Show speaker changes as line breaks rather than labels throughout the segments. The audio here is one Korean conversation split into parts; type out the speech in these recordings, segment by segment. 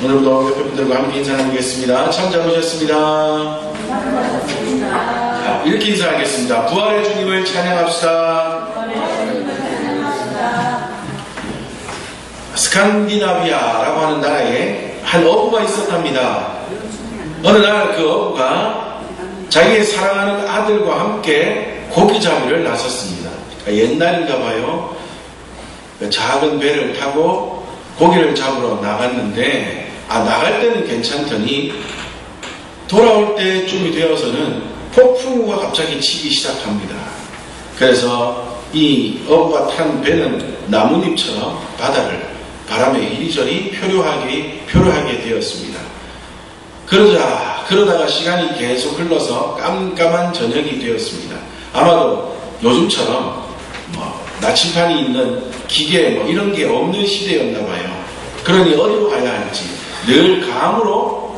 오늘부터 옆에 분들과 함께 인사 나누겠습니다. 참 잘 오셨습니다. 자, 이렇게 인사하겠습니다. 부활의 주님을 찬양합시다. 스칸디나비아라고 하는 나라에 한 어부가 있었답니다. 어느 날 그 어부가 자기의 사랑하는 아들과 함께 고기 잡으러 나섰습니다. 옛날인가 봐요. 작은 배를 타고 고기를 잡으러 나갔는데 나갈 때는 괜찮더니 돌아올 때쯤이 되어서는 폭풍우가 갑자기 치기 시작합니다. 그래서 이 어부가 탄 배는 나뭇잎처럼 바다를 바람에 이리저리 표류하게 되었습니다. 그러다가 시간이 계속 흘러서 깜깜한 저녁이 되었습니다. 아마도 요즘처럼 나침판이 있는 기계 이런 게 없는 시대였나 봐요. 그러니 어디로 가야 할지 늘 감으로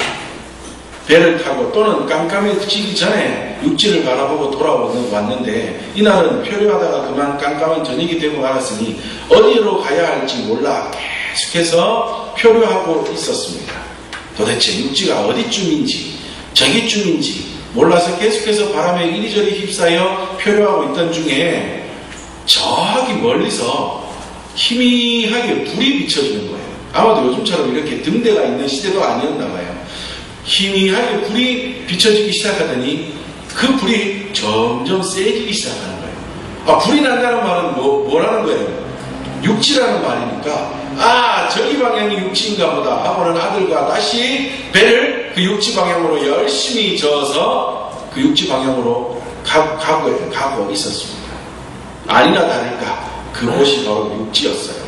배를 타고 또는 깜깜해지기 전에 육지를 바라보고 돌아왔는데 이날은 표류하다가 그만 깜깜한 저녁이 되고 말았으니 어디로 가야 할지 몰라 계속해서 표류하고 있었습니다. 도대체 육지가 어디쯤인지 저기쯤인지 몰라서 계속해서 바람에 이리저리 휩싸여 표류하고 있던 중에 저기 멀리서 희미하게 불이 비춰지는 거예요. 아마도 요즘처럼 이렇게 등대가 있는 시대도 아니었나 봐요. 희미하게 불이 비춰지기 시작하더니 그 불이 점점 세지기 시작하는 거예요. 불이 난다는 말은 뭐라는 거예요? 육지라는 말이니까 저기 방향이 육지인가 보다 하고는 아들과 다시 배를 그 육지 방향으로 열심히 저어서 그 육지 방향으로 가고 있었습니다. 아니나 다를까 그곳이 바로 육지였어요.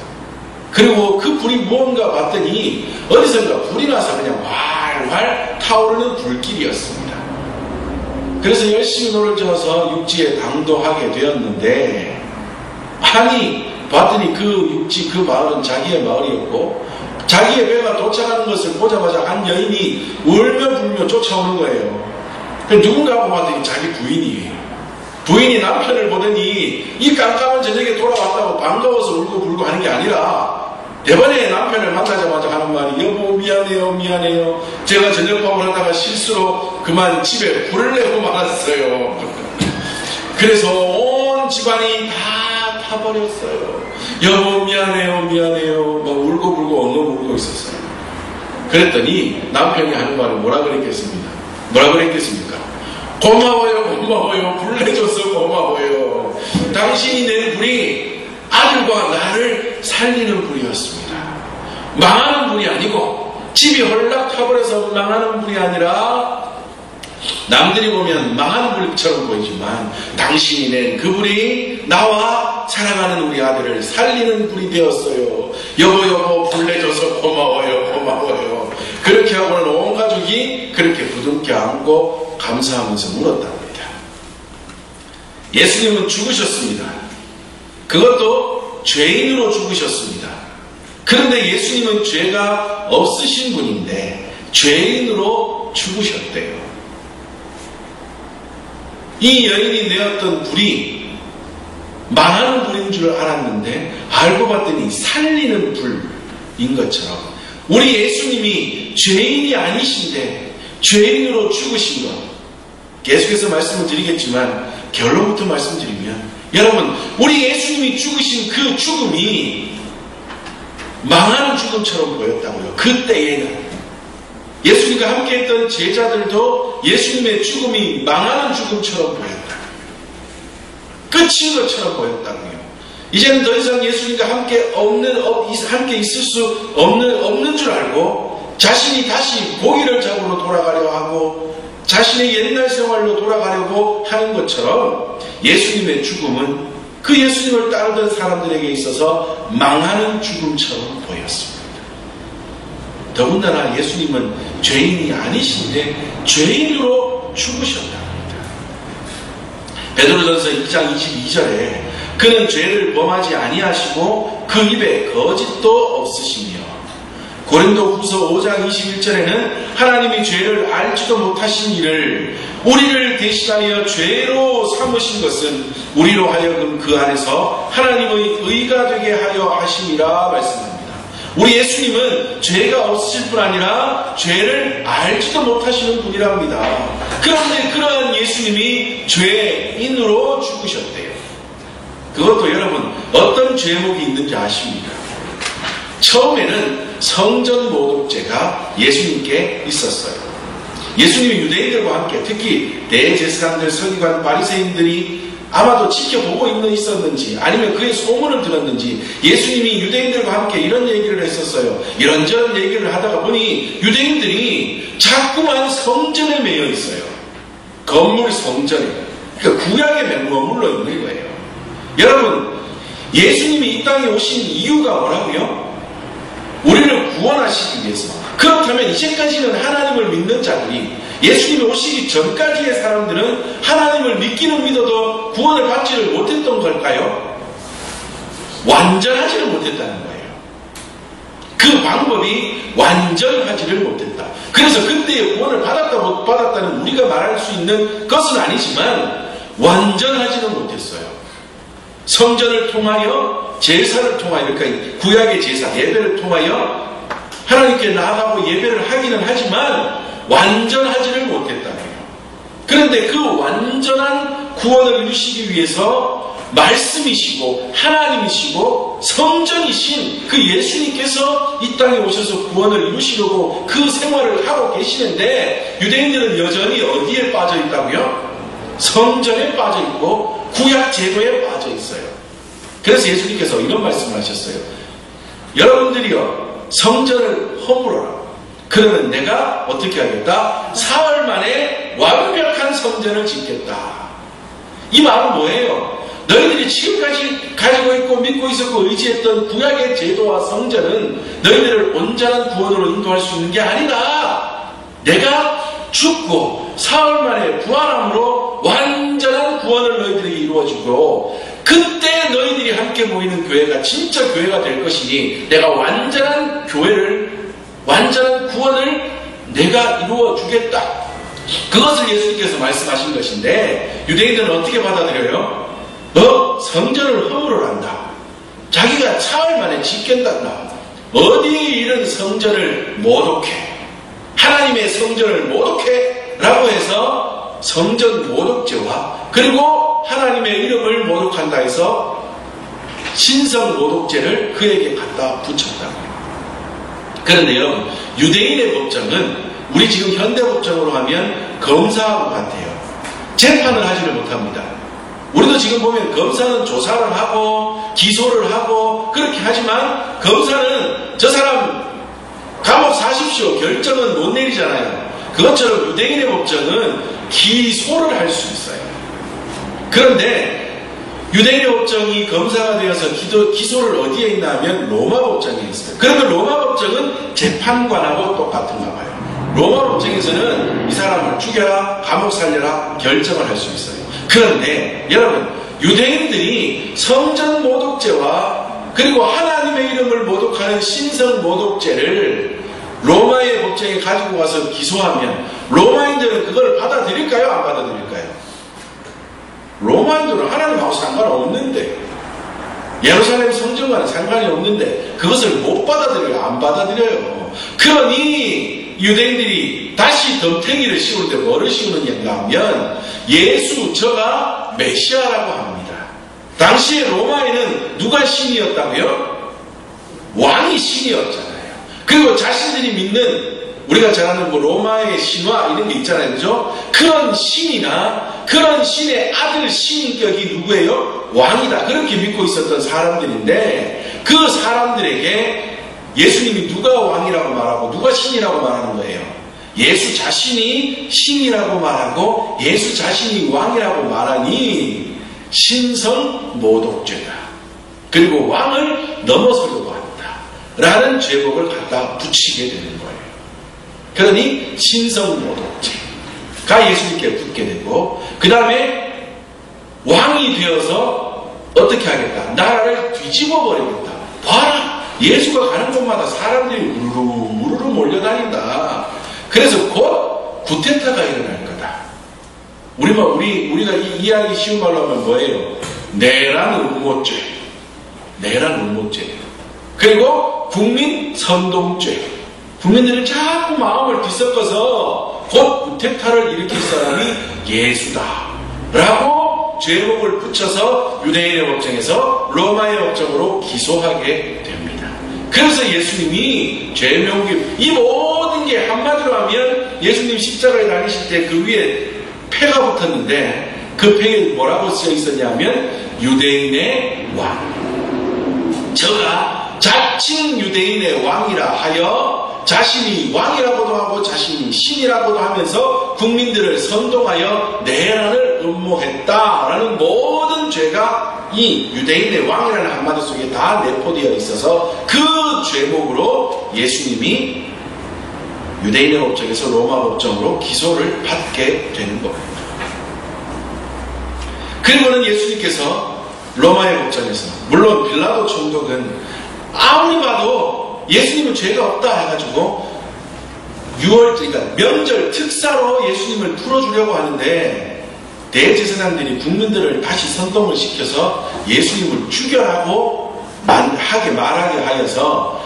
그리고 그 불이 무언가 봤더니 어디선가 불이 나서 그냥 활활 타오르는 불길이었습니다. 그래서 열심히 노를 저어서 육지에 당도하게 되었는데 봤더니 그 육지 그 마을은 자기의 마을이었고 자기의 배가 도착하는 것을 보자마자 한 여인이 울며 불며 쫓아오는 거예요. 누군가 하고 봤더니 자기 부인이 남편을 보더니 이 깜깜한 저녁에 돌아왔다고 반가워서 울고 불고 하는 게 아니라 대번에 남편을 만나자마자 하는 말이 여보 미안해요. 제가 저녁밥을 하다가 실수로 그만 집에 불을 내고 말았어요. 그래서 온 집안이 다 타버렸어요. 여보 미안해요 울고 불고 엉엉 울고 있었어요. 그랬더니 남편이 하는 말은 뭐라 그랬겠습니까? 고마워요. 불 내줘서 고마워요. 당신이 낸 불이 아들과 나를 살리는 불이었습니다. 망하는 불이 아니고 집이 헐락 타버려서 망하는 불이 아니라 남들이 보면 망하는 불처럼 보이지만 당신이 낸 그 불이 나와 사랑하는 우리 아들을 살리는 불이 되었어요. 여보 불 내줘서 고마워요. 그렇게 하고는 온 가족이 그렇게 부둥켜 안고 감사하면서 울었답니다. 예수님은 죽으셨습니다. 그것도 죄인으로 죽으셨습니다. 그런데 예수님은 죄가 없으신 분인데 죄인으로 죽으셨대요. 이 여인이 내었던 불이 망하는 불인 줄 알았는데 알고 봤더니 살리는 불인 것처럼 우리 예수님이 죄인이 아니신데 죄인으로 죽으신 것, 계속해서 말씀을 드리겠지만 결론부터 말씀드리면 여러분 우리 예수님이 죽으신 그 죽음이 망하는 죽음처럼 보였다고요. 그때에는 예수님과 함께했던 제자들도 예수님의 죽음이 망하는 죽음처럼 보였다. 끝인 것처럼 보였다고요. 이제는 더 이상 예수님과 함께 있을 수 없는 줄 알고 자신이 다시 고기를 잡으러 돌아가려 하고 자신의 옛날 생활로 돌아가려고 하는 것처럼 예수님의 죽음은 그 예수님을 따르던 사람들에게 있어서 망하는 죽음처럼 보였습니다. 더군다나 예수님은 죄인이 아니신데 죄인으로 죽으셨답니다. 베드로전서 2장 22절에 그는 죄를 범하지 아니하시고 그 입에 거짓도 없으시며 고린도후서 5장 21절에는 하나님이 죄를 알지도 못하신 이를 우리를 대신하여 죄로 삼으신 것은 우리로 하여금 그 안에서 하나님의 의가 되게 하려 하심이라 말씀합니다. 우리 예수님은 죄가 없으실 뿐 아니라 죄를 알지도 못하시는 분이랍니다. 그런데 그러한 예수님이 죄인으로 죽으셨대요. 그것도 여러분 어떤 죄목이 있는지 아십니까? 처음에는 성전 모독죄가 예수님께 있었어요. 예수님이 유대인들과 함께 특히 대제사장들, 서기관, 바리새인들이 아마도 지켜보고 있었는지 아니면 그의 소문을 들었는지 예수님이 유대인들과 함께 이런 얘기를 했었어요. 이런저런 얘기를 하다가 보니 유대인들이 자꾸만 성전에 매여 있어요. 건물 성전에. 그러니까 구약에 머물러 있는 거예요. 여러분, 예수님이 이 땅에 오신 이유가 뭐라고요? 우리를 구원하시기 위해서. 그렇다면 이제까지는 하나님을 믿는 자들이 예수님이 오시기 전까지의 사람들은 하나님을 믿기는 믿어도 구원을 받지를 못했던 걸까요? 완전하지를 못했다는 거예요. 그 방법이 완전하지를 못했다. 그래서 그때의 구원을 받았다 못 받았다는 우리가 말할 수 있는 것은 아니지만 완전하지는 못했어요. 성전을 통하여 제사를 통하여 그러니까 구약의 제사 예배를 통하여 하나님께 나아가고 예배를 하기는 하지만 완전하지를 못했다고요. 그런데 그 완전한 구원을 이루시기 위해서 말씀이시고 하나님이시고 성전이신 그 예수님께서 이 땅에 오셔서 구원을 이루시려고 그 생활을 하고 계시는데 유대인들은 여전히 어디에 빠져 있다고요? 성전에 빠져 있고 구약 제도에 빠져 있어요. 그래서 예수님께서 이런 말씀을 하셨어요. 여러분들이요 성전을 허물어라. 그러면 내가 어떻게 하겠다? 사흘 만에 완벽한 성전을 짓겠다. 이 말은 뭐예요? 너희들이 지금까지 가지고 있고 믿고 있었고 의지했던 구약의 제도와 성전은 너희들을 온전한 구원으로 인도할 수 있는 게 아니다. 내가 죽고 사흘 만에 부활함으로 완전한 구원을 너희들에게 이루어주고 그때 너희들이 함께 모이는 교회가 진짜 교회가 될 것이니 내가 완전한 교회를 완전한 구원을 내가 이루어 주겠다. 그것을 예수님께서 말씀하신 것인데 유대인들은 어떻게 받아들여요? 너 성전을 허물을 한다. 자기가 사흘 만에 짓겠단다. 어디에 이런 성전을 모독해? 하나님의 성전을 모독해? 라고 해서 성전 모독죄와 그리고 하나님의 이름을 모독한다 해서 신성 모독죄를 그에게 갖다 붙였다고요. 그런데 여러분 유대인의 법정은 우리 지금 현대 법정으로 하면 검사하고 같아요. 재판을 하지를 못합니다. 우리도 지금 보면 검사는 조사를 하고 기소를 하고 그렇게 하지만 검사는 저 사람 감옥 사십시오 결정은 못 내리잖아요. 그것처럼 유대인의 법정은 기소를 할 수 있어요. 그런데 유대인의 법정이 검사가 되어서 기소를 어디에 있나 하면 로마 법정에 있어요. 그러면 로마 법정은 재판관하고 똑같은가 봐요. 로마 법정에서는 이 사람을 죽여라, 감옥 살려라 결정을 할 수 있어요. 그런데 여러분 유대인들이 성전 모독죄와 그리고 하나님의 이름을 모독하는 신성 모독죄를 로마의 법정에 가지고 가서 기소하면 로마인들은 그걸 받아들일까요? 안 받아들일까요? 로마인들은 하나님하고 상관없는데 예루살렘 성전과는 상관이 없는데 그것을 못 받아들여요. 안 받아들여요. 그러니 유대인들이 다시 덤탱이를 씌울 때 뭐를 씌우느냐 하면 예수 저가 메시아라고 합니다. 당시에 로마에는 누가 신이었다고요? 왕이 신이었잖아요. 그리고 자신들이 믿는 우리가 잘 아는 뭐 로마의 신화 이런 게 있잖아요. 그죠? 그런 신이나 그런 신의 아들 신격이 누구예요? 왕이다. 그렇게 믿고 있었던 사람들인데 그 사람들에게 예수님이 누가 왕이라고 말하고 누가 신이라고 말하는 거예요? 예수 자신이 신이라고 말하고 예수 자신이 왕이라고 말하니 신성 모독죄다. 그리고 왕을 넘어서려고 한다. 라는 죄목을 갖다 붙이게 되는 거예요. 그러니 신성 모독죄가 예수님께 붙게 되고 그 다음에 왕이 되어서 어떻게 하겠다? 나라를 뒤집어 버리겠다. 봐라! 예수가 가는 곳마다 사람들이 우르르 몰려다닌다. 그래서 곧 구테타가 일어날 거다. 우리가 이해하기 쉬운 말로 하면 뭐예요? 내란 음모죄. 내란 음모죄. 그리고 국민 선동죄. 국민들이 자꾸 마음을 뒤섞어서 곧 구테타를 일으킬 사람이 예수다 라고 죄목을 붙여서 유대인의 법정에서 로마의 법정으로 기소하게 됩니다. 그래서 예수님이 죄명기, 이 모든 게 한마디로 하면 예수님 십자가에 달리실 때 그 위에 패가 붙었는데 그 패에 뭐라고 쓰여 있었냐면 유대인의 왕. 저가 자칭 유대인의 왕이라 하여 자신이 왕이라고도 하고 자신이 신이라고도 하면서 국민들을 선동하여 내란을 음모했다라는 모든 죄가 이 유대인의 왕이라는 한마디 속에 다 내포되어 있어서 그 죄목으로 예수님이 유대인의 법정에서 로마 법정으로 기소를 받게 되는 겁니다. 그리고는 예수님께서 로마의 법정에서, 물론 빌라도 총독은 아무리 봐도 예수님은 죄가 없다 해가지고 6월, 그러니까 명절 특사로 예수님을 풀어주려고 하는데 대제사장들이 국민들을 다시 선동을 시켜서 예수님을 죽여라고 말하게 하여서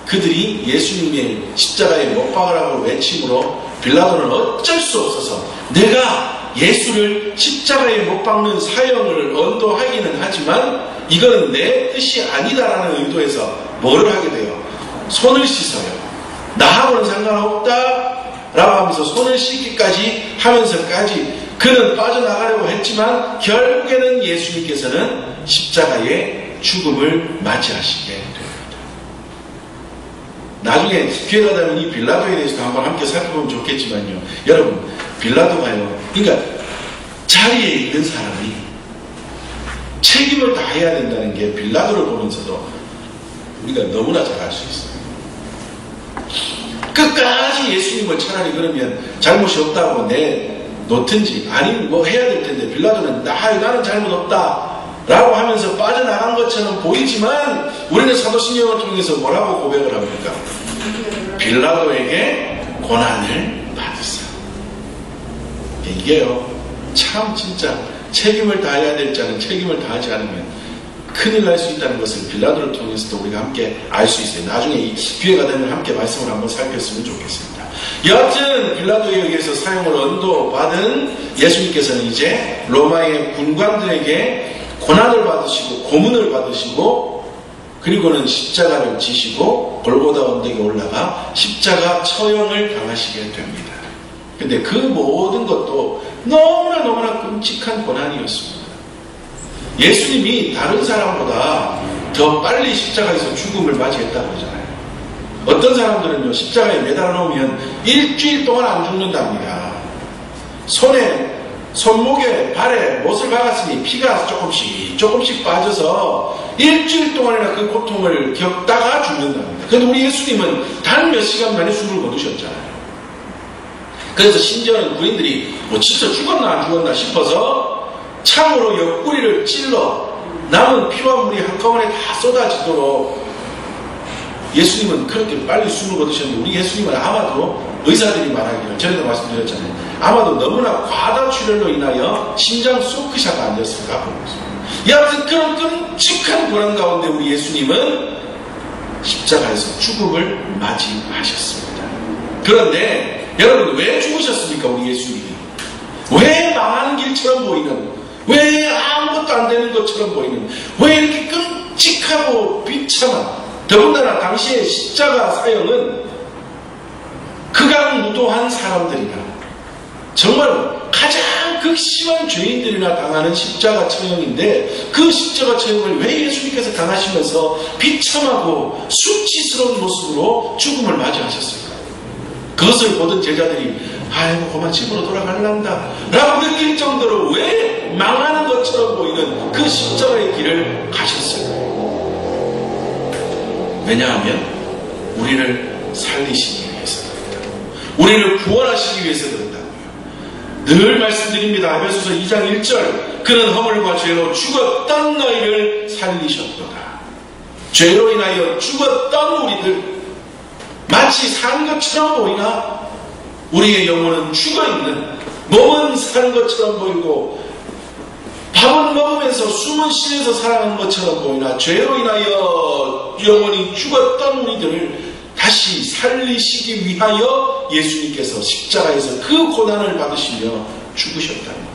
그들이 예수님의 십자가에 못 박으라고 외침으로 빌라도는 어쩔 수 없어서 내가 예수를 십자가에 못 박는 사형을 언도하기는 하지만 이거는 내 뜻이 아니다라는 의도에서 뭐를 하게 돼요? 손을 씻어요. 나하고는 상관없다 라고 하면서 손을 씻기까지 하면서까지 그는 빠져나가려고 했지만 결국에는 예수님께서는 십자가의 죽음을 맞이하시게 됩니다. 나중에 기회가 되면 이 빌라도에 대해서도 한번 함께 살펴보면 좋겠지만요. 여러분, 빌라도가요. 그러니까 자리에 있는 사람이 책임을 다해야 된다는 게 빌라도를 보면서도 우리가 너무나 잘 알 수 있어요. 끝까지 예수님을 차라리 그러면 잘못이 없다고 내놓든지 아니면 뭐 해야 될 텐데 빌라도는 나는 잘못 없다 라고 하면서 빠져나간 것처럼 보이지만 우리는 사도신경을 통해서 뭐라고 고백을 합니까? 빌라도에게 고난을 받으사. 이게요, 참 진짜 책임을 다해야 될 자는 책임을 다하지 않으면 큰일 날 수 있다는 것을 빌라도를 통해서도 우리가 함께 알 수 있어요. 나중에 기회가 되면 함께 말씀을 한번 살폈으면 좋겠습니다. 여하튼 빌라도에 의해서 사형을 언도받은 예수님께서는 이제 로마의 군관들에게 고난을 받으시고 고문을 받으시고 그리고는 십자가를 지시고 골고다 언덕에 올라가 십자가 처형을 당하시게 됩니다. 근데 그 모든 것도 너무나 끔찍한 고난이었습니다. 예수님이 다른 사람보다 더 빨리 십자가에서 죽음을 맞이했다고 그러잖아요. 어떤 사람들은요, 십자가에 매달아 놓으면 일주일 동안 안 죽는답니다. 손목에, 발에 못을 박았으니 피가 조금씩 빠져서 일주일 동안이나 그 고통을 겪다가 죽는답니다. 그런데 우리 예수님은 단 몇 시간 만에 숨을 거두셨잖아요. 그래서 심지어는 군인들이 뭐 진짜 죽었나 안 죽었나 싶어서 창으로 옆구리를 찔러 남은 피와 물이 한꺼번에 다 쏟아지도록 예수님은 그렇게 빨리 숨을 거두셨는데 우리 예수님은 아마도 의사들이 말하기를 전에도 말씀드렸잖아요. 아마도 너무나 과다출혈로 인하여 심장 쇼크샷가 안 됐을까 보겠습니다. 여하튼 그런 끔찍한 고난 가운데 우리 예수님은 십자가에서 죽음을 맞이하셨습니다. 그런데 여러분, 왜 죽으셨습니까? 우리 예수님이 왜 망하는 길처럼 보이는, 왜 아무것도 안 되는 것처럼 보이는, 왜 이렇게 끔찍하고 비참한, 더군다나 당시의 십자가 사형은 극악무도한 사람들이나 정말 가장 극심한 죄인들이나 당하는 십자가 처형인데 그 십자가 처형을 왜 예수님께서 당하시면서 비참하고 수치스러운 모습으로 죽음을 맞이하셨을까요? 그것을 보던 제자들이 아이고 그만 집으로 돌아갈란다 라고 느낄 정도로 왜 망하는 것처럼 보이는 그 십자가의 길을 가셨을까요? 왜냐하면 우리를 살리시기 위해서 그렇다. 우리를 구원하시기 위해서 그렇다고요. 늘 말씀드립니다. 에베소서 2장 1절 그는 허물과 죄로 죽었던 너희를 살리셨도다. 죄로 인하여 죽었던 우리들 마치 산 것처럼 보이나 우리의 영혼은 죽어있는, 몸은 사는 것처럼 보이고 밥은 먹으면서 숨은 쉬면서 살아가는 것처럼 보이나 죄로 인하여 영원히 죽었던 우리들을 다시 살리시기 위하여 예수님께서 십자가에서 그 고난을 받으시며 죽으셨다는 겁니다.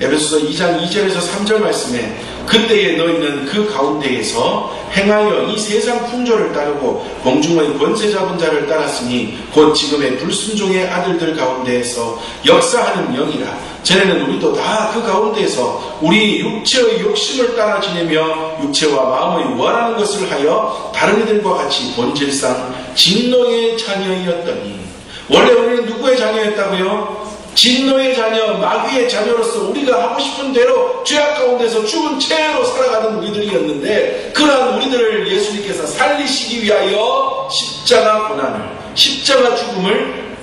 에베소서 2장 2절에서 3절 말씀에 그때에 너희는 그 가운데에서 행하여 이 세상 풍조를 따르고 공중의 권세 잡은 자를 따랐으니 곧 지금의 불순종의 아들들 가운데에서 역사하는 영이라. 전에는 우리도 다 그 가운데에서 우리 육체의 욕심을 따라 지내며 육체와 마음의 원하는 것을 하여 다른 이들과 같이 본질상 진노의 자녀이었더니. 원래 우리는 누구의 자녀였다고요? 진노의 자녀, 마귀의 자녀로서 우리가 하고 싶은 대로 죄악 가운데서 죽은 채로 살아가는 우리들이었는데, 그러한 우리들을 예수님께서 살리시기 위하여 십자가 고난을, 십자가 죽음을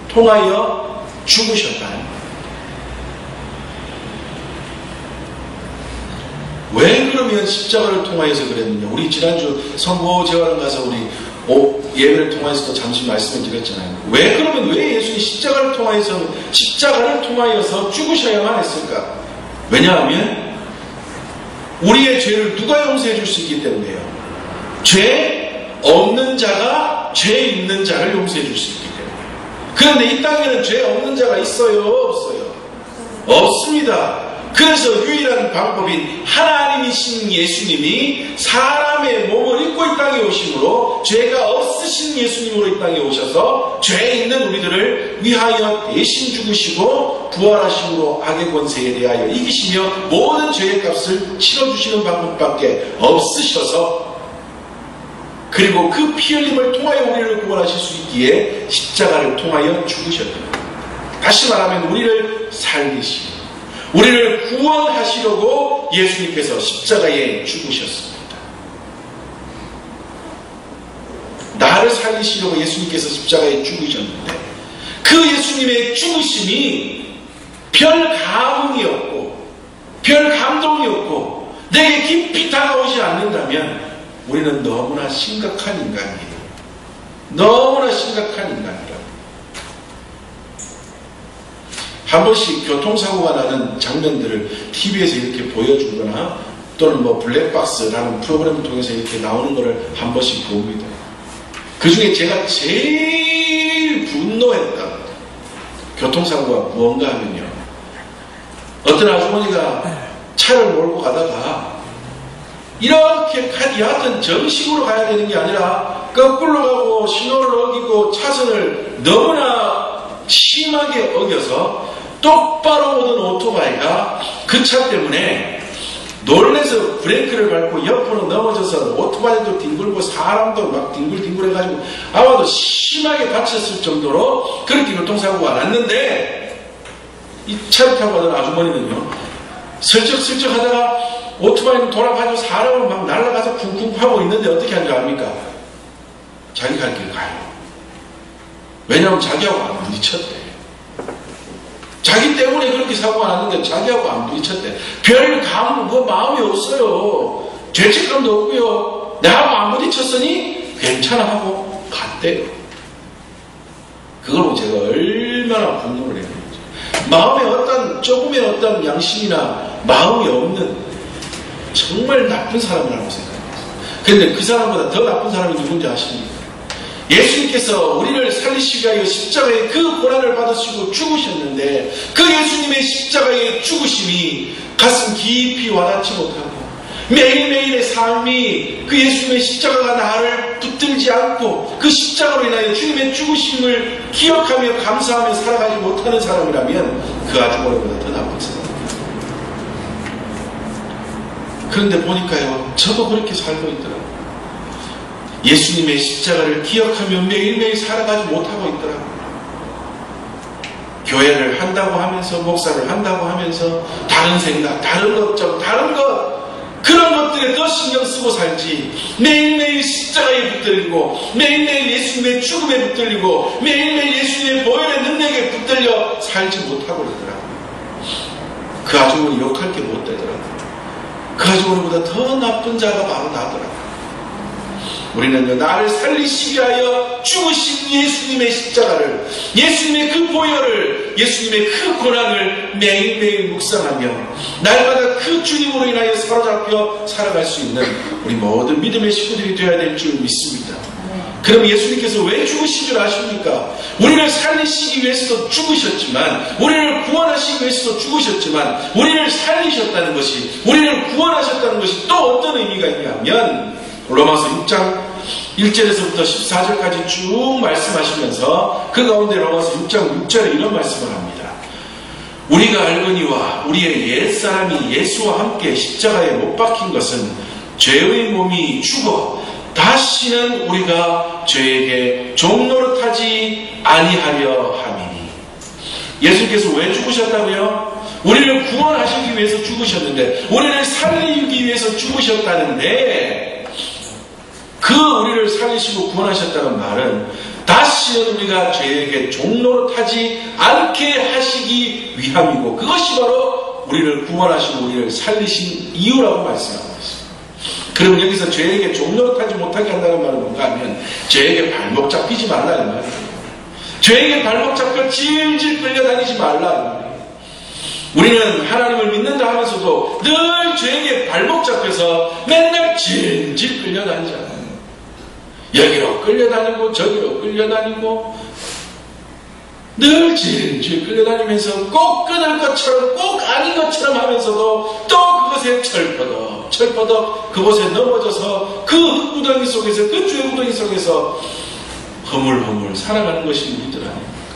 통하여 죽으셨다는 거예요. 왜 그러면 십자가를 통하여서 그랬느냐? 우리 지난주 선고 재활원 가서 우리 예배를 통해서도 잠시 말씀을 드렸잖아요. 왜 그러면 왜 예수님이 십자가를 통하여서 죽으셔야만 했을까? 왜냐하면 우리의 죄를 누가 용서해 줄 수 있기 때문에요. 죄 없는 자가 죄 있는 자를 용서해 줄 수 있기 때문에. 그런데 이 땅에는 죄 없는 자가 있어요? 없어요? 없습니다. 그래서 유일한 방법인 하나님이신 예수님이 사람의 몸을 입고 이 땅에 오심으로 죄가 없으신 예수님으로 이 땅에 오셔서 죄 있는 우리들을 위하여 대신 죽으시고 부활하심으로 악의 권세에 대하여 이기시며 모든 죄의 값을 치러주시는 방법밖에 없으셔서, 그리고 그 피 흘림을 통하여 우리를 구원하실 수 있기에 십자가를 통하여 죽으셨다. 다시 말하면 우리를 살리시고 우리를 구원하시려고 예수님께서 십자가에 죽으셨습니다. 나를 살리시려고 예수님께서 십자가에 죽으셨는데, 그 예수님의 죽으심이 별 감흥이 없고 별 감동이 없고 내게 깊이 다가오지 않는다면 우리는 너무나 심각한 인간이에요. 너무나 심각한 인간이라고. 한 번씩 교통사고가 나는 장면들을 TV에서 이렇게 보여주거나 또는 블랙박스라는 프로그램을 통해서 이렇게 나오는 것을 한 번씩 봅니다. 그 중에 제가 제일 분노했던 교통사고가 뭔가 하면요. 어떤 아주머니가 차를 몰고 가다가 이렇게 여하튼 정식으로 가야 되는 게 아니라 거꾸로 가고 신호를 어기고 차선을 너무나 심하게 어겨서 똑바로 오던 오토바이가 그 차 때문에 놀래서 브레이크를 밟고 옆으로 넘어져서 오토바이도 뒹굴고 사람도 막 뒹굴뒹굴 해가지고 아마도 심하게 다쳤을 정도로 그렇게 교통사고가 났는데, 이 차를 타고 가던 아주머니는요, 슬쩍슬쩍 하다가 오토바이는 돌아가지고 사람을 막 날아가서 쿵쿵 하고 있는데 어떻게 하는 줄 압니까? 자기 갈 길 가요. 왜냐하면 자기하고 안 부딪혔대. 자기 때문에 그렇게 사고가 났는데 자기하고 안 부딪혔대. 별 마음이 없어요. 죄책감도 없고요. 나하고 안 부딪혔으니 괜찮아 하고 갔대요. 그걸 보고 제가 얼마나 분노를 했는지. 마음에 조금의 어떤 양심이나 마음이 없는 정말 나쁜 사람이라고 생각했어요. 그런데 그 사람보다 더 나쁜 사람이 누군지 아십니까? 예수님께서 우리를 살리시기 위하여 십자가에 그 고난을 받으시고 죽으셨는데, 그 예수님의 십자가의 죽으심이 가슴 깊이 와닿지 못하고 매일매일의 삶이 그 예수님의 십자가가 나를 붙들지 않고 그 십자가로 인하여 주님의 죽으심을 기억하며 감사하며 살아가지 못하는 사람이라면 그 아주머니보다 더 나쁜 사람입니다. 그런데 보니까요, 저도 그렇게 살고 있더라고요. 예수님의 십자가를 기억하며 매일매일 살아가지 못하고 있더라고요. 교회를 한다고 하면서, 목사를 한다고 하면서 다른 생각, 다른 걱정, 다른 것, 그런 것들에 더 신경 쓰고 살지, 매일매일 십자가에 붙들리고 매일매일 예수님의 죽음에 붙들리고 매일매일 예수님의 보혈의 능력에 붙들려 살지 못하고 있더라고요. 그 아주머니 욕할 게 못 되더라고요. 그 아주머니보다 더 나쁜 자가 바로 나더라고요. 우리는요, 나를 살리시기 위하여 죽으신 예수님의 십자가를, 예수님의 그 보혈을, 예수님의 그 고난을 매일매일 묵상하며 날마다 그 주님으로 인하여 사로잡혀 살아갈 수 있는 우리 모든 믿음의 식구들이 되어야 될 줄 믿습니다. 그럼 예수님께서 왜 죽으신 줄 아십니까? 우리를 살리시기 위해서도 죽으셨지만, 우리를 구원하시기 위해서도 죽으셨지만, 우리를 살리셨다는 것이, 우리를 구원하셨다는 것이 또 어떤 의미가 있냐면, 로마서 6장 1절에서부터 14절까지 쭉 말씀하시면서 그 가운데 로마서 6장 6절에 이런 말씀을 합니다. 우리가 알거니와 우리의 옛사람이 예수와 함께 십자가에 못 박힌 것은 죄의 몸이 죽어 다시는 우리가 죄에게 종노릇하지 아니하려 함이니. 예수님께서 왜 죽으셨다고요? 우리를 구원하시기 위해서 죽으셨는데, 우리를 살리기 위해서 죽으셨다는데, 그 우리를 살리시고 구원하셨다는 말은 다시는 우리가 죄에게 종노릇하지 않게 하시기 위함이고, 그것이 바로 우리를 구원하시고 우리를 살리신 이유라고 말씀합니다. 그럼 여기서 죄에게 종노릇하지 못하게 한다는 말은 뭔가 하면, 죄에게 발목 잡히지 말라는 말이에요. 죄에게 발목 잡혀 질질 끌려다니지 말라는 말이에요. 우리는 하나님을 믿는다 하면서도 늘 죄에게 발목 잡혀서 맨날 질질 끌려다니잖아요. 여기로 끌려다니고 저기로 끌려다니고 늘 질질 끌려다니면서 꼭 끊을 것처럼 꼭 아닌 것처럼 하면서도 또 그것에 철퍼덕 그곳에 넘어져서 그 흙구덩이 속에서, 그 죄 구덩이 속에서 허물허물 살아가는 것이 우리들 아닙니까?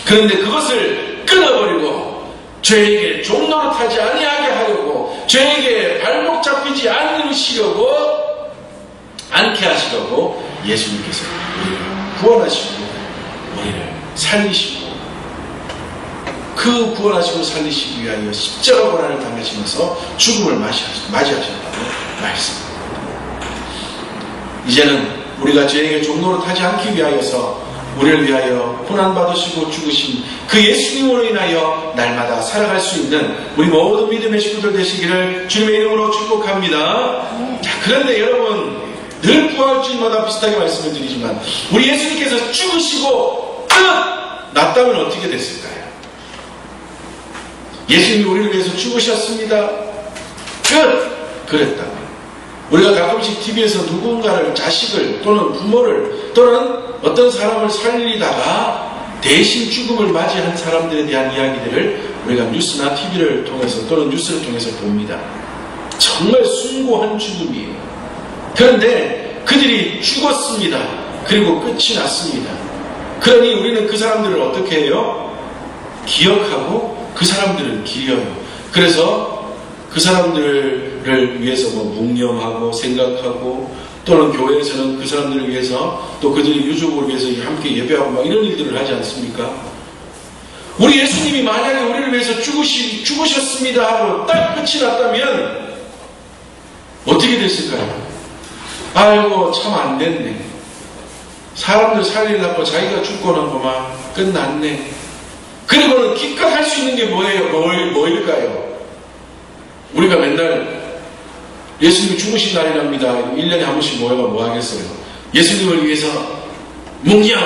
그런데 그것을 끊어버리고 죄에게 종노릇하지 아니하게 하려고, 죄에게 발목 잡히지 않게 하시려고 예수님께서 우리를 구원하시고 우리를 살리시고, 그 구원하시고 살리시기 위하여 십자가 고난을 당하시면서 죽음을 맞이하셨다고 말씀합니다. 이제는 우리가 죄에게 종노릇하지 않기 위하여서 우리를 위하여 고난받으시고 죽으신 그 예수님으로 인하여 날마다 살아갈 수 있는 우리 모든 믿음의 식구들 되시기를 주님의 이름으로 축복합니다. 자, 그런데 여러분, 늘 부활주일마다 비슷하게 말씀을 드리지만, 우리 예수님께서 죽으시고 끝! 났다면 어떻게 됐을까요? 예수님이 우리를 위해서 죽으셨습니다. 끝! 그랬다면, 우리가 가끔씩 TV에서 누군가를, 자식을 또는 부모를 또는 어떤 사람을 살리다가 대신 죽음을 맞이한 사람들에 대한 이야기들을 우리가 뉴스나 TV를 통해서 또는 뉴스를 통해서 봅니다. 정말 숭고한 죽음이에요. 그런데 그들이 죽었습니다. 그리고 끝이 났습니다. 그러니 우리는 그 사람들을 어떻게 해요? 기억하고 그 사람들을 기려요. 그래서 그 사람들을 위해서 묵념하고 생각하고, 또는 교회에서는 그 사람들을 위해서 또 그들의 유족을 위해서 함께 예배하고 막 이런 일들을 하지 않습니까? 우리 예수님이 만약에 우리를 위해서 죽으셨습니다 하고 딱 끝이 났다면 어떻게 됐을까요? 아이고, 참 안 됐네. 사람들 살리려고 자기가 죽고는 그만 끝났네. 그리고는 기껏 할 수 있는 게 뭐예요? 뭐일까요? 우리가 맨날 예수님이 죽으신 날이랍니다. 1년에 한 번씩 모여가 뭐 하겠어요? 예수님을 위해서 묵념,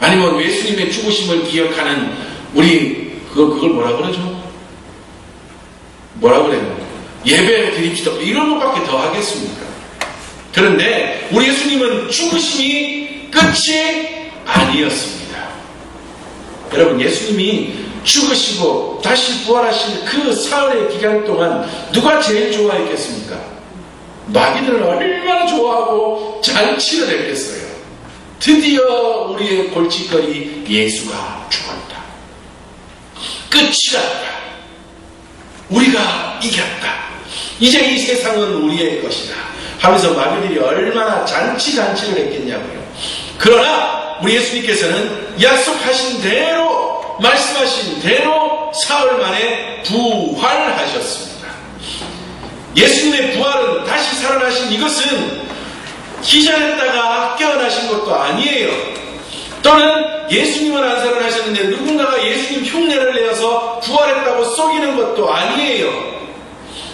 아니면 예수님의 죽으심을 기억하는 우리 그걸 뭐라 그러죠? 뭐라 그래요? 예배 드립시다. 이런 것밖에 더 하겠습니까? 그런데 우리 예수님은 죽으심이 끝이 아니었습니다. 여러분, 예수님이 죽으시고 다시 부활하신 그 사흘의 기간 동안 누가 제일 좋아했겠습니까? 마귀들은 얼마나 좋아하고 잔치를 했겠어요. 드디어 우리의 골칫거리 예수가 죽었다. 끝이 났다. 우리가 이겼다. 이제 이 세상은 우리의 것이다 하면서 마귀들이 얼마나 잔치를 했겠냐고요. 그러나 우리 예수님께서는 약속하신 대로, 말씀하신 대로 사흘 만에 부활하셨습니다. 예수님의 부활은, 다시 살아나신 이것은 기절했다가 깨어나신 것도 아니에요. 또는 예수님은 안 살아나셨는데 누군가가 예수님 흉내를 내어서 부활했다고 속이는 것도 아니에요.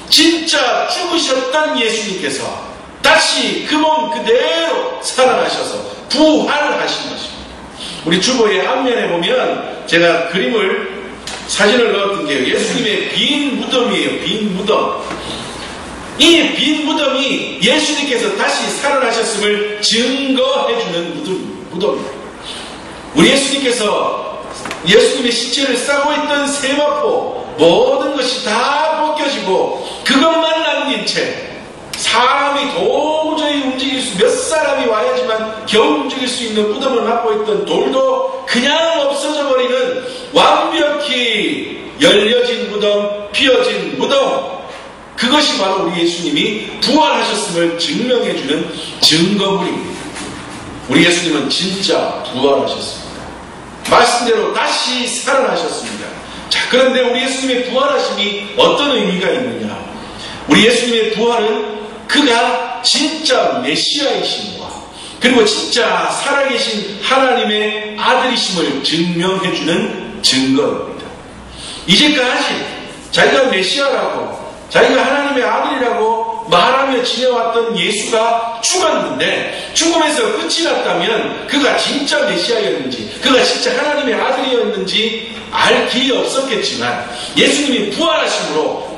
진짜 죽으셨던 예수님께서 다시 그 몸 그대로 살아나셔서 부활하신 것입니다. 우리 주보의 앞면에 보면 제가 사진을 넣었던 게요. 예수님의 빈 무덤이에요. 빈 무덤. 이 빈 무덤이 예수님께서 다시 살아나셨음을 증거해주는 무덤입니다. 우리 예수님께서 예수님의 시체를 싸고 있던 세마포 모든 것이 다 벗겨지고 그것만 남긴 채 사람이 도저히 몇 사람이 와야지만 겨우 움직일 수 있는 무덤을 맡고 있던 돌도 그냥 없어져 버리는 완벽히 열려진 무덤, 비어진 무덤, 그것이 바로 우리 예수님이 부활하셨음을 증명해주는 증거물입니다. 우리 예수님은 진짜 부활하셨습니다. 말씀대로 다시 살아나셨습니다. 자, 그런데 우리 예수님의 부활하심이 어떤 의미가 있느냐? 우리 예수님의 부활은 그가 진짜 메시아이심과 그리고 진짜 살아계신 하나님의 아들이심을 증명해주는 증거입니다. 이제까지 자기가 메시아라고 자기가 하나님의 아들이라고 말하며 지내왔던 예수가 죽었는데 죽음에서 끝이 났다면 그가 진짜 메시아였는지 그가 진짜 하나님의 아들이었는지 알 길이 없었겠지만 예수님이 부활하심으로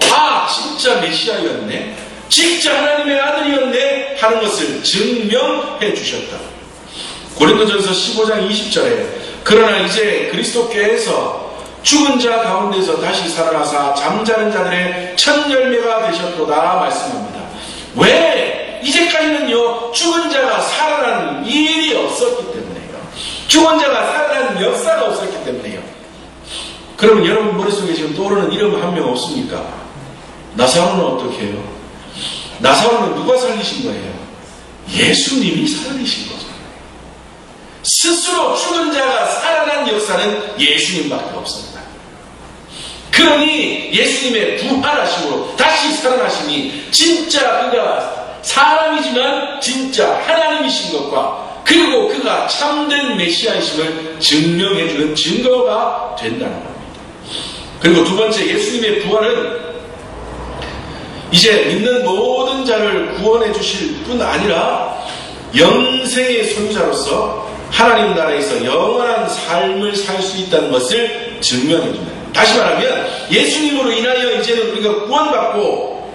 진짜 메시아였네, 진짜 하나님의 아들이었네 하는 것을 증명해 주셨다. 고린도전서 15장 20절에 그러나 이제 그리스도께서 죽은 자 가운데서 다시 살아나사 잠자는 자들의 첫 열매가 되셨도다 말씀합니다. 왜? 이제까지는요 죽은 자가 살아나는 일이 없었기 때문에요. 죽은 자가 살아나는 역사가 없었기 때문에요. 그러면 여러분 머릿속에 지금 떠오르는 이름 한 명 없습니까? 나사로는 어떻게 해요? 나사로는 누가 살리신 거예요? 예수님이 살리신 거죠. 스스로 죽은 자가 살아난 역사는 예수님밖에 없습니다. 그러니 예수님의 부활하심으로 다시 살아나심이 진짜 그가 사람이지만 진짜 하나님이신 것과 그리고 그가 참된 메시아이심을 증명해주는 증거가 된다는 겁니다. 그리고 두 번째, 예수님의 부활은 이제 믿는 모든 자를 구원해 주실 뿐 아니라 영생의 소유자로서 하나님 나라에서 영원한 삶을 살 수 있다는 것을 증명해 줍니다. 다시 말하면 예수님으로 인하여 이제는 우리가 구원받고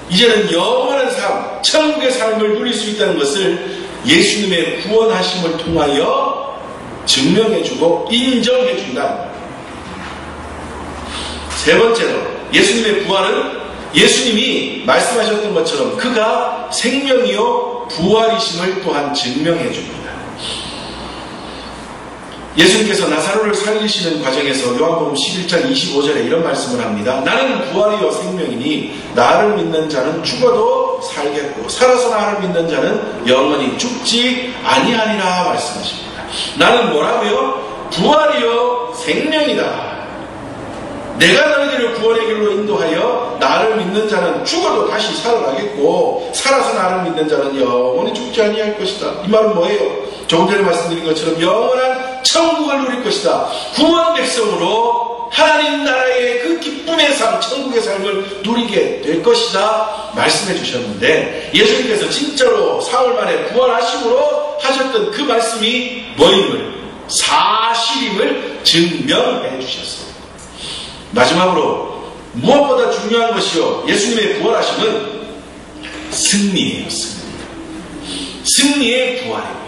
이제는 영원한 삶, 천국의 삶을 누릴 수 있다는 것을 예수님의 구원하심을 통하여 증명해 주고 인정해 준다. 세 번째로 예수님의 부활은 예수님이 말씀하셨던 것처럼 그가 생명이요 부활이심을 또한 증명해 줍니다. 예수님께서 나사로를 살리시는 과정에서 요한복음 11장 25절에 이런 말씀을 합니다. 나는 부활이요 생명이니 나를 믿는 자는 죽어도 살겠고 살아서 나를 믿는 자는 영원히 죽지 아니하리라 말씀하십니다. 나는 뭐라고요? 부활이요 생명이다. 내가 너희들을 구원의 길로 인도하여 나를 믿는 자는 죽어도 다시 살아나겠고 살아서 나를 믿는 자는 영원히 죽지 아니할 것이다. 이 말은 뭐예요? 조금 전에 말씀드린 것처럼 영원한 천국을 누릴 것이다. 구원 백성으로 하나님 나라의 그 기쁨의 삶, 천국의 삶을 누리게 될 것이다 말씀해 주셨는데 예수님께서 진짜로 사흘 만에 부활하심으로 하셨던 그 말씀이 뭐임을, 사실임을 증명해 주셨습니다. 마지막으로 무엇보다 중요한 것이요, 예수님의 부활하심은 승리예요. 승리의 부활입니다.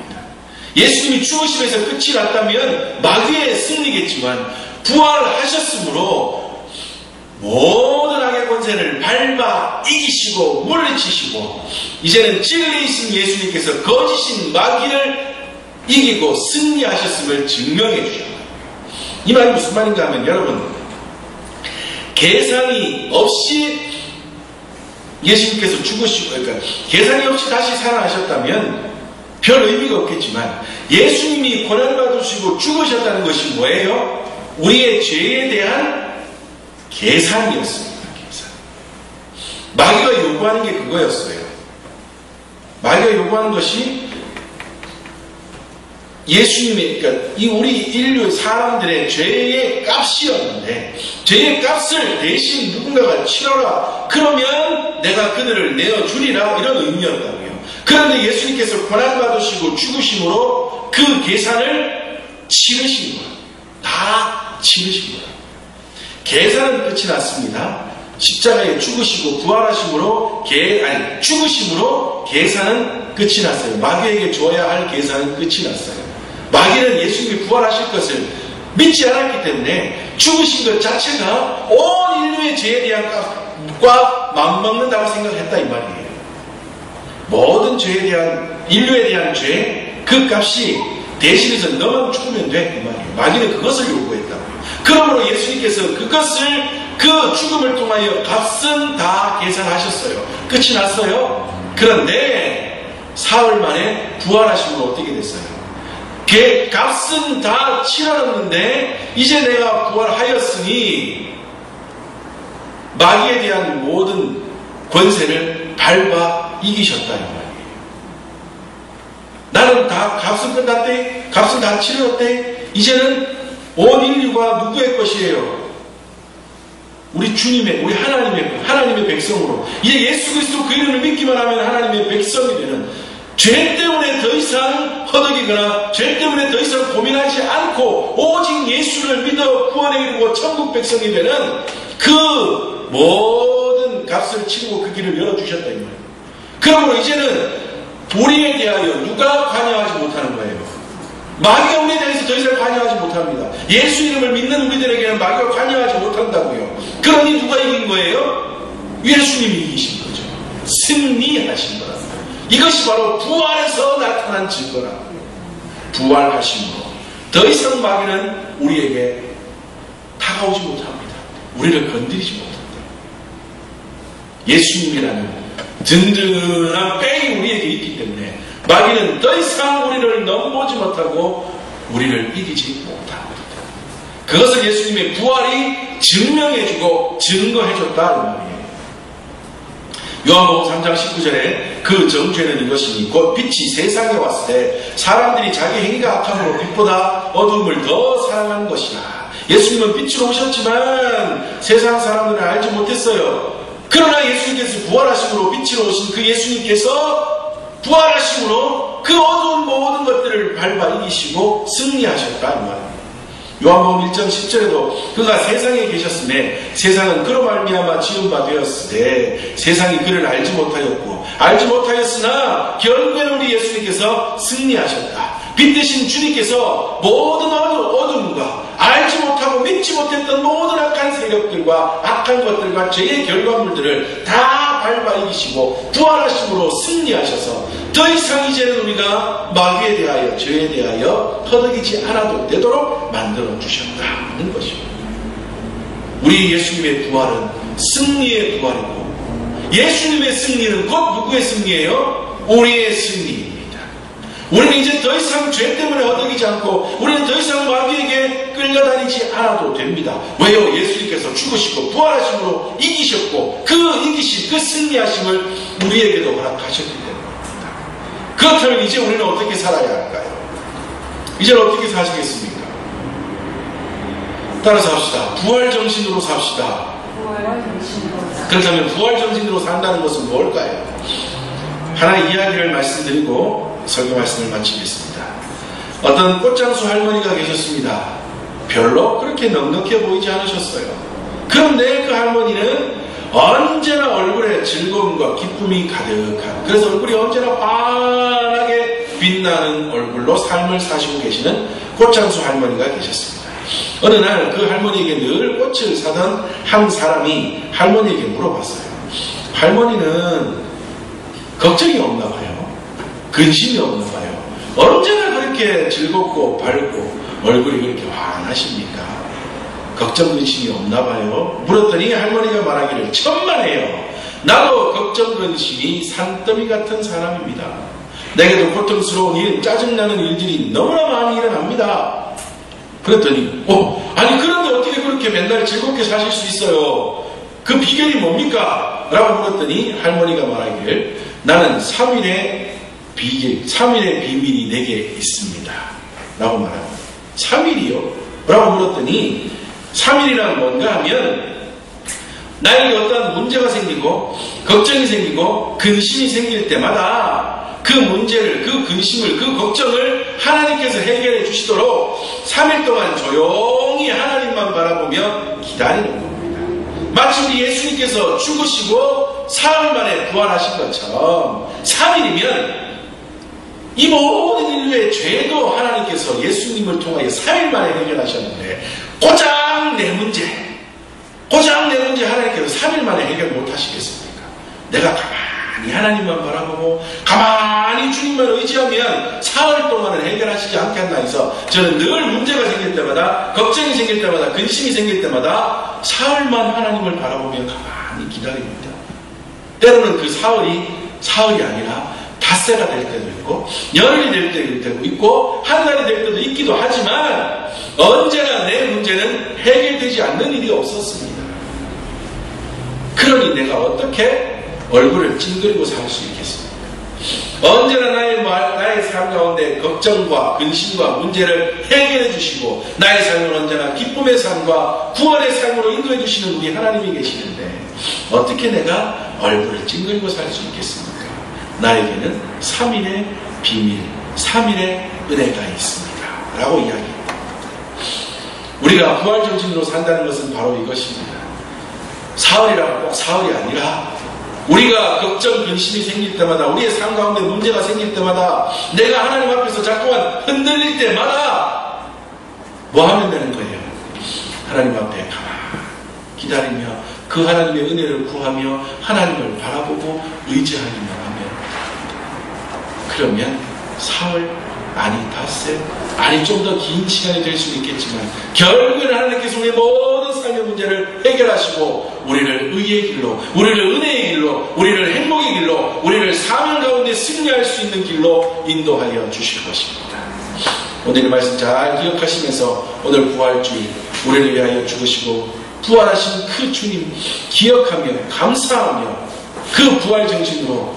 예수님이 죽으심에서 끝이 났다면 마귀의 승리겠지만 부활하셨으므로 모든 악의 권세를 밟아 이기시고 물리치시고 이제는 진리이신 예수님께서 거짓인 마귀를 이기고 승리하셨음을 증명해 주셨다. 이 말이 무슨 말인가 하면 여러분, 계산이 없이 예수님께서 죽으시고, 그러니까 계산이 없이 다시 살아나셨다면 별 의미가 없겠지만 예수님이 고난받으시고 죽으셨다는 것이 뭐예요? 우리의 죄에 대한 계산이었습니다. 계산. 마귀가 요구하는 게 그거였어요. 마귀가 요구하는 것이 예수님의, 그러니까 이 우리 인류 사람들의 죄의 값이었는데 죄의 값을 대신 누군가가 치러라. 그러면 내가 그들을 내어주리라. 이런 의미였다고요. 그런데 예수님께서 고난받으시고 죽으심으로 그 계산을 치르신 거예요. 다 치르신 거예요. 계산은 끝이 났습니다. 십자가에 죽으시고 부활하심으로 죽으심으로 계산은 끝이 났어요. 마귀에게 줘야 할 계산은 끝이 났어요. 마귀는 예수님이 부활하실 것을 믿지 않았기 때문에 죽으신 것 자체가 온 인류의 죄에 대한 값과 맞먹는다고 생각했다 이 말이에요. 모든 죄에 대한 인류에 대한 죄 그 값이 대신해서 너만 죽으면 돼 이 말이에요. 마귀는 그것을 요구했다고요. 그러므로 예수님께서 그 죽음을 통하여 값은 다 계산하셨어요. 끝이 났어요. 그런데 사흘 만에 부활하심으로 어떻게 됐어요? 값은 다 치러졌는데 이제 내가 부활하였으니 마귀에 대한 모든 권세를 밟아 이기셨다 이 말이에요. 나는 다 값은 끝났대. 값은 다 치러졌대. 이제는 온 인류가 누구의 것이에요? 우리 주님의, 우리 하나님의 백성으로. 이제 예수 그리스도 그 이름을 믿기만 하면 하나님의 백성이 되는, 죄 때문에 더 이상 허덕이거나 죄 때문에 더 이상 고민하지 않고 오직 예수를 믿어 구원에 이르고 천국 백성이 되는 그 모든 값을 치르고 그 길을 열어주셨다 이 말이에요. 그러므로 이제는 우리에 대하여 누가 관여하지 못하는 거예요. 마귀가 우리에 대해서 더 이상 관여하지 못합니다. 예수 이름을 믿는 우리들에게는 마귀가 관여하지 못한다고요. 그러니 누가 이긴 거예요? 예수님이 이기신 거죠. 승리하신 거라. 이것이 바로 부활에서 나타난 증거라고요. 부활하심으로 더 이상 마귀는 우리에게 다가오지 못합니다. 우리를 건드리지 못합니다. 예수님이라는 든든한 뺑이 우리에게 있기 때문에 마귀는 더 이상 우리를 넘보지 못하고 우리를 이기지 못합니다. 그것을 예수님의 부활이 증명해주고 증거해줬다 이 말이에요. 요한복음 3장 19절에 그 정죄는 이것이니 곧 빛이 세상에 왔을 때 사람들이 자기 행위가 악함으로 빛보다 어두움을 더 사랑하는 것이라. 예수님은 빛으로 오셨지만 세상 사람들은 알지 못했어요. 그러나 예수님께서 부활하심으로 빛으로 오신 그 예수님께서 부활하심으로 그 어두운 모든 것들을 밟아 이기시고 승리하셨다 이 말입니다. 요한복음 1장 10절에도 그가 세상에 계셨음에 세상은 그로 말미암아 지은 바 되었으되 세상이 그를 알지 못하였고 알지 못하였으나 결국에는 우리 예수님께서 승리하셨다. 빛 대신 주님께서 모든 어둠과 알지 못하고 믿지 못했던 모든 악한 세력들과 악한 것들과 죄의 결과물들을 다 밟아 이기시고 부활하심으로 승리하셔서 더 이상 이제는 우리가 마귀에 대하여 죄에 대하여 허덕이지 않아도 되도록 만들어 주셨다는 것입니다. 우리 예수님의 부활은 승리의 부활이고 예수님의 승리는 곧 누구의 승리예요? 우리의 승리입니다. 우리는 이제 더 이상 죄 때문에 허덕이지 않고 우리는 더 이상 마귀에게 끌려다니지 않아도 됩니다. 왜요? 예수님께서 죽으시고 부활하심으로 이기셨고 그 이기신 그 승리하심을 우리에게도 허락하셨기 때문입니다. 그렇다면 이제 우리는 어떻게 살아야 할까요? 이제 어떻게 사시겠습니까? 따라서 합시다. 부활정신으로 삽시다. 그렇다면 부활정신으로 산다는 것은 뭘까요? 하나의 이야기를 말씀드리고 설교 말씀을 마치겠습니다. 어떤 꽃장수 할머니가 계셨습니다. 별로 그렇게 넉넉해 보이지 않으셨어요. 그런데 그 할머니는 언제나 얼굴에 즐거움과 기쁨이 가득한, 그래서 얼굴이 언제나 환하게 빛나는 얼굴로 삶을 사시고 계시는 꽃장수 할머니가 계셨습니다. 어느 날 그 할머니에게 늘 꽃을 사던 한 사람이 할머니에게 물어봤어요. 할머니는 걱정이 없나 봐요. 근심이 없나 봐요. 언제나 그렇게 즐겁고 밝고 얼굴이 그렇게 환하십니까? 걱정 근심이 없나 봐요. 물었더니 할머니가 말하기를 천만에요. 나도 걱정 근심이 산더미 같은 사람입니다. 내게도 고통스러운 일, 짜증나는 일들이 너무나 많이 일어납니다. 그랬더니 아니 그런데 어떻게 그렇게 맨날 즐겁게 사실 수 있어요? 그 비결이 뭡니까? 라고 물었더니 할머니가 말하기를 나는 3일의 비밀이 내게 있습니다. 라고 말합니다. 3일이요? 라고 물었더니 3일이란 뭔가 하면 나에게 어떤 문제가 생기고 걱정이 생기고 근심이 생길 때마다 그 문제를, 그 근심을, 그 걱정을 하나님께서 해결해 주시도록 3일 동안 조용히 하나님만 바라보며 기다리는 겁니다. 마치 우리 예수님께서 죽으시고 사흘 만에 부활하신 것처럼 3일이면 이 모든 인류의 죄도 하나님께서 예수님을 통하여 3일 만에 해결하셨는데 고장 내 문제 하나님께서 3일 만에 해결 못하시겠습니까? 내가 가만히 하나님만 바라보고 가만히 주님만 의지하면 사흘 동안은 해결하시지 않겠나 해서 저는 늘 문제가 생길 때마다, 걱정이 생길 때마다, 근심이 생길 때마다 사흘만 하나님을 바라보며 가만히 기다립니다. 때로는 그 사흘이 아니라 닷새가 될 때도 있고 열흘이 될 때도 있고 한 달이 될 때도 있기도 하지만 언제나 내 문제는 해결되지 않는 일이 없었습니다. 그러니 내가 어떻게 얼굴을 찡그리고 살 수 있겠습니까? 언제나 나의 삶 가운데 걱정과 근심과 문제를 해결해 주시고 나의 삶을 언제나 기쁨의 삶과 구원의 삶으로 인도해 주시는 우리 하나님이 계시는데 어떻게 내가 얼굴을 찡그리고 살 수 있겠습니까? 나에게는 3일의 비밀, 3일의 은혜가 있습니다. 라고 이야기합니다. 우리가 부활정신으로 산다는 것은 바로 이것입니다. 사흘이라고 꼭 사흘이 아니라 우리가 걱정, 근심이 생길 때마다, 우리의 삶 가운데 문제가 생길 때마다, 내가 하나님 앞에서 자꾸만 흔들릴 때마다 뭐 하면 되는 거예요? 하나님 앞에 가만히 기다리며 그 하나님의 은혜를 구하며 하나님을 바라보고 의지하기만 하면, 그러면 사흘, 아니 닷새, 아니 좀 더 긴 시간이 될 수는 있겠지만 결국에는 하나님께서 우리의 모든 삶의 문제를 해결하시고 우리를 의의 길로, 우리를 은혜의 길로, 우리를 행복의 길로, 우리를 사명 가운데 승리할 수 있는 길로 인도하여 주실 것입니다. 오늘 이 말씀 잘 기억하시면서 오늘 부활주일 우리를 위하여 죽으시고 부활하신 그 주님 기억하며 감사하며 그 부활정신으로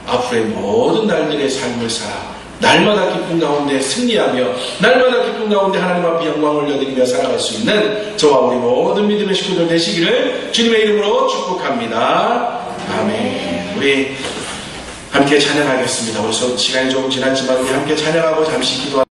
앞으로의 모든 날들의 삶을 살아 날마다 기쁨 가운데 승리하며 날마다 기쁨 가운데 하나님 앞에 영광을 올려드리며 살아갈 수 있는 저와 우리 모든 믿음의 식구들 되시기를 주님의 이름으로 축복합니다. 아멘. 우리 함께 찬양하겠습니다. 벌써 시간이 조금 지났지만 우리 함께 찬양하고 잠시 기도하겠습니다.